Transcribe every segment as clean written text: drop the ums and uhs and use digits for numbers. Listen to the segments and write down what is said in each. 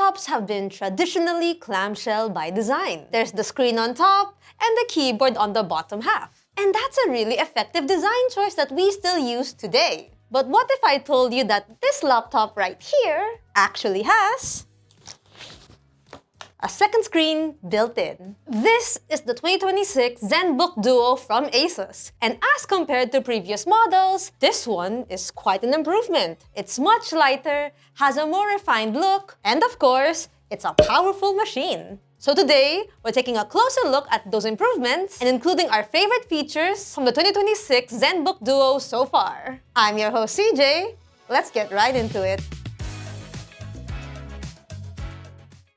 laptops have been traditionally clamshell by design. There's the screen on top and the keyboard on the bottom half. And that's a really effective design choice that we still use today. But what if I told you that this laptop right here actually has a second screen built in? This is the 2026 Zenbook DUO from ASUS. And as compared to previous models, this one is quite an improvement. It's much lighter, has a more refined look, and of course, it's a powerful machine. So today, we're taking a closer look at those improvements and including our favorite features from the 2026 Zenbook DUO so far. I'm your host CJ. Let's get right into it.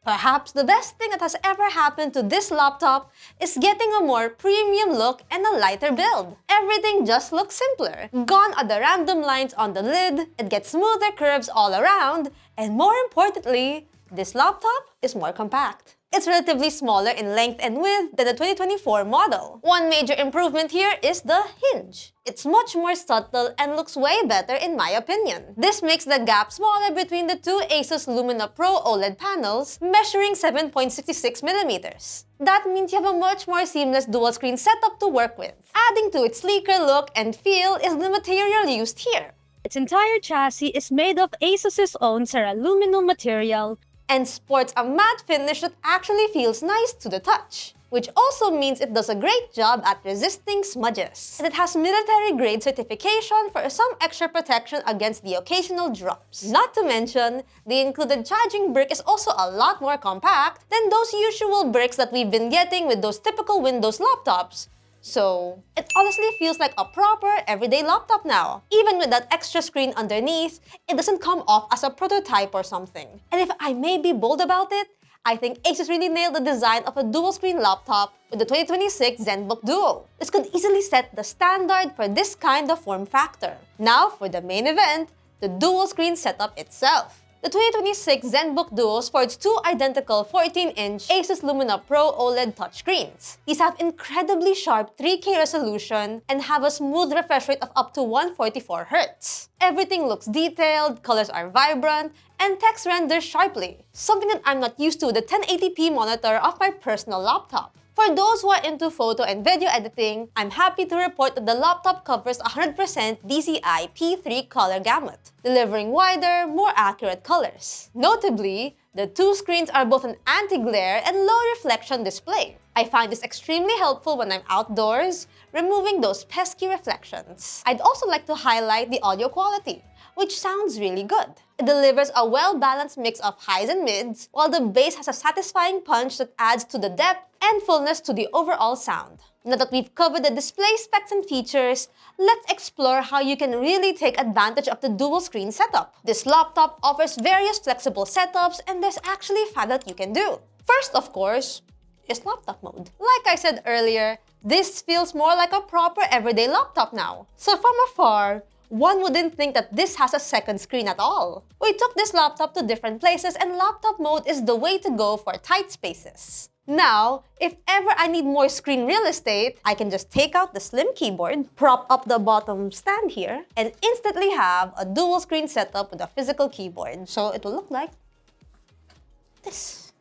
Perhaps the best thing that has ever happened to this laptop is getting a more premium look and a lighter build. Everything just looks simpler. Gone are the random lines on the lid, it gets smoother curves all around, and more importantly, this laptop is more compact. It's relatively smaller in length and width than the 2024 model. One major improvement here is the hinge. It's much more subtle and looks way better in my opinion. This makes the gap smaller between the two ASUS Lumina Pro OLED panels, measuring 7.66mm. That means you have a much more seamless dual screen setup to work with. Adding to its sleeker look and feel is the material used here. Its entire chassis is made of ASUS's own Ceraluminum material and sports a matte finish that actually feels nice to the touch, which also means it does a great job at resisting smudges. And it has military-grade certification for some extra protection against the occasional drops. Not to mention, the included charging brick is also a lot more compact than those usual bricks that we've been getting with those typical Windows laptops. So, it honestly feels like a proper everyday laptop now. Even with that extra screen underneath, it doesn't come off as a prototype or something. And if I may be bold about it, I think ASUS really nailed the design of a dual-screen laptop with the 2026 Zenbook DUO. This could easily set the standard for this kind of form factor. Now for the main event, the dual-screen setup itself. The 2026 Zenbook DUO sports two identical 14-inch ASUS Lumina Pro OLED touchscreens. These have incredibly sharp 3K resolution and have a smooth refresh rate of up to 144 Hz. Everything looks detailed, colors are vibrant, and text renders sharply, something that I'm not used to with the 1080p monitor of my personal laptop. For those who are into photo and video editing, I'm happy to report that the laptop covers 100% DCI P3 color gamut, delivering wider, more accurate colors. Notably, the two screens are both an anti-glare and low-reflection display. I find this extremely helpful when I'm outdoors, removing those pesky reflections. I'd also like to highlight the audio quality, which sounds really good. It delivers a well-balanced mix of highs and mids, while the bass has a satisfying punch that adds to the depth and fullness to the overall sound. Now that we've covered the display specs and features, let's explore how you can really take advantage of the dual-screen setup. This laptop offers various flexible setups, and there's actually 5 that you can do. First, of course, is laptop mode. Like I said earlier, this feels more like a proper everyday laptop now. So from afar, one wouldn't think that this has a second screen at all. We took this laptop to different places and laptop mode is the way to go for tight spaces. Now, if ever I need more screen real estate, I can just take out the slim keyboard, prop up the bottom stand here, and instantly have a dual screen setup with a physical keyboard. So it will look like this.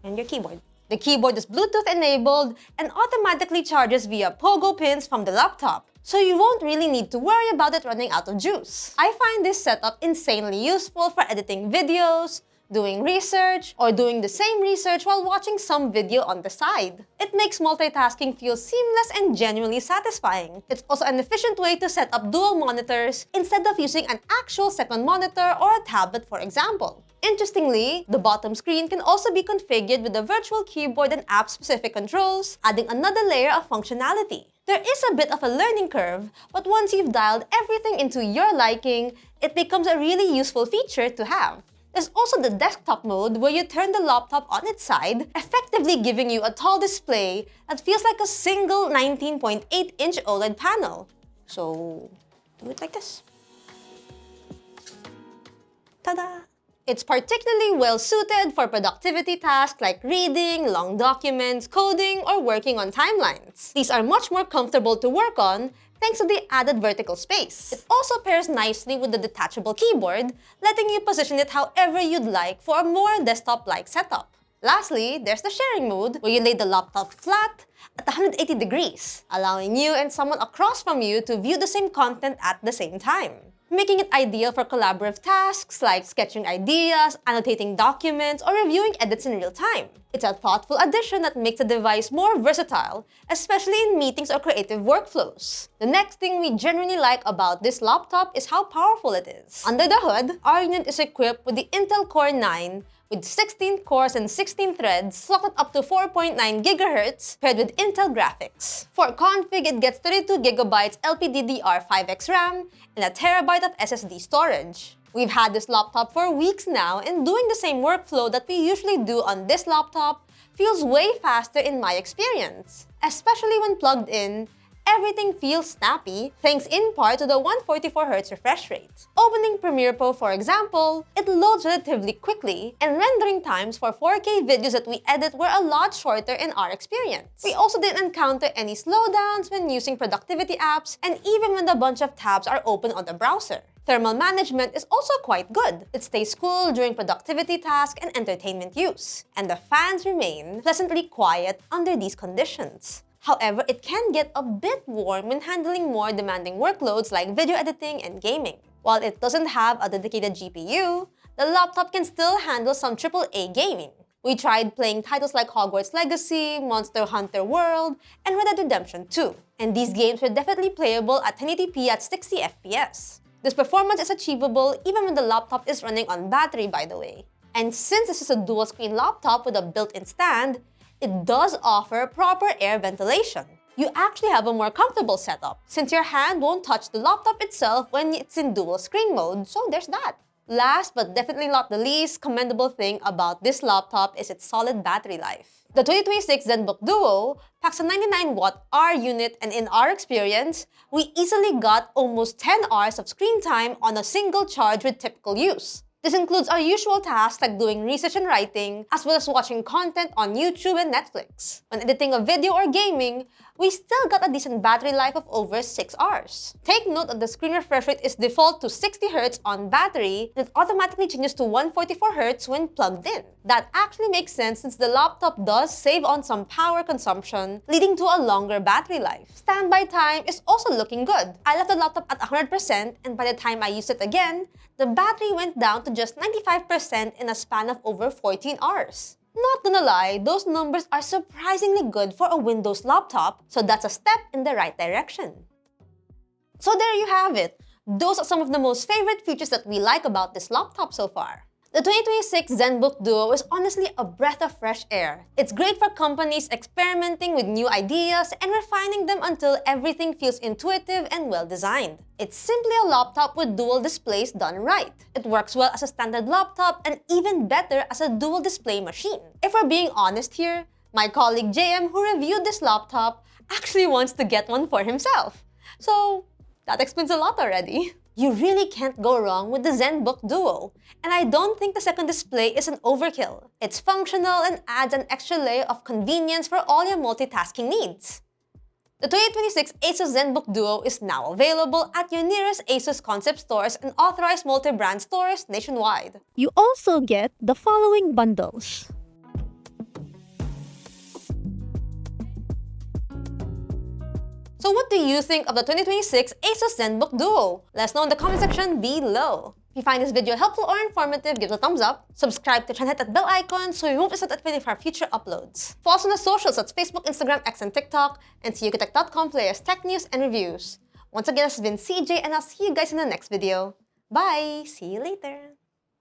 And your keyboard. The keyboard is Bluetooth enabled and automatically charges via pogo pins from the laptop, so you won't really need to worry about it running out of juice. I find this setup insanely useful for editing videos, doing research, or doing the same research while watching some video on the side. It makes multitasking feel seamless and genuinely satisfying. It's also an efficient way to set up dual monitors instead of using an actual second monitor or a tablet, for example. Interestingly, the bottom screen can also be configured with a virtual keyboard and app-specific controls, adding another layer of functionality. There is a bit of a learning curve, but once you've dialed everything into your liking, it becomes a really useful feature to have. There's also the desktop mode where you turn the laptop on its side, effectively giving you a tall display that feels like a single 19.8-inch OLED panel. So, do it like this. Ta-da! It's particularly well-suited for productivity tasks like reading, long documents, coding, or working on timelines. These are much more comfortable to work on thanks to the added vertical space. It also pairs nicely with the detachable keyboard, letting you position it however you'd like for a more desktop-like setup. Lastly, there's the sharing mode, where you lay the laptop flat at 180 degrees, allowing you and someone across from you to view the same content at the same time, making it ideal for collaborative tasks like sketching ideas, annotating documents, or reviewing edits in real time. It's a thoughtful addition that makes the device more versatile, especially in meetings or creative workflows. The next thing we genuinely like about this laptop is how powerful it is. Under the hood, our unit is equipped with the Intel Core 9 with 16 cores and 16 threads, socketed up to 4.9 GHz, paired with Intel graphics. For config, it gets 32GB LPDDR5X RAM and a terabyte of SSD storage. We've had this laptop for weeks now, and doing the same workflow that we usually do on this laptop feels way faster in my experience. Especially when plugged in, everything feels snappy, thanks in part to the 144Hz refresh rate. Opening Premiere Pro, for example, it loads relatively quickly, and rendering times for 4K videos that we edit were a lot shorter in our experience. We also didn't encounter any slowdowns when using productivity apps, and even when a bunch of tabs are open on the browser. Thermal management is also quite good. It stays cool during productivity tasks and entertainment use, and the fans remain pleasantly quiet under these conditions. However, it can get a bit warm when handling more demanding workloads like video editing and gaming. While it doesn't have a dedicated GPU, the laptop can still handle some AAA gaming. We tried playing titles like Hogwarts Legacy, Monster Hunter World, and Red Dead Redemption 2, and these games were definitely playable at 1080p at 60 FPS. This performance is achievable even when the laptop is running on battery, by the way. And since this is a dual-screen laptop with a built-in stand, it does offer proper air ventilation. You actually have a more comfortable setup, since your hand won't touch the laptop itself when it's in dual screen mode, so there's that. Last but definitely not the least commendable thing about this laptop is its solid battery life. The 2026 Zenbook DUO packs a 99-watt R unit, and in our experience, we easily got almost 10 hours of screen time on a single charge with typical use. This includes our usual tasks like doing research and writing, as well as watching content on YouTube and Netflix. When editing a video or gaming, we still got a decent battery life of over 6 hours. Take note that the screen refresh rate is default to 60 Hz on battery, and it automatically changes to 144 Hz when plugged in. That actually makes sense since the laptop does save on some power consumption, leading to a longer battery life. Standby time is also looking good. I left the laptop at 100%, and by the time I used it again, the battery went down to just 95% in a span of over 14 hours. Not gonna lie, those numbers are surprisingly good for a Windows laptop, so that's a step in the right direction. So there you have it. Those are some of the most favorite features that we like about this laptop so far. The 2026 Zenbook DUO is honestly a breath of fresh air. It's great for companies experimenting with new ideas and refining them until everything feels intuitive and well-designed. It's simply a laptop with dual displays done right. It works well as a standard laptop and even better as a dual display machine. If we're being honest here, my colleague JM, who reviewed this laptop, actually wants to get one for himself. So that explains a lot already. You really can't go wrong with the Zenbook DUO, and I don't think the second display is an overkill. It's functional and adds an extra layer of convenience for all your multitasking needs. The 2026 ASUS Zenbook DUO is now available at your nearest ASUS concept stores and authorized multi-brand stores nationwide. You also get the following bundles. So what do you think of the 2026 ASUS Zenbook DUO? Let us know in the comment section below. If you find this video helpful or informative, give it a thumbs up, subscribe to the channel, hit that bell icon so you won't miss out anything for our future uploads. Follow us on the socials, that's Facebook, Instagram, X, and TikTok, and see ukitech.com for latest tech news and reviews. Once again, this has been CJ, and I'll see you guys in the next video. Bye! See you later!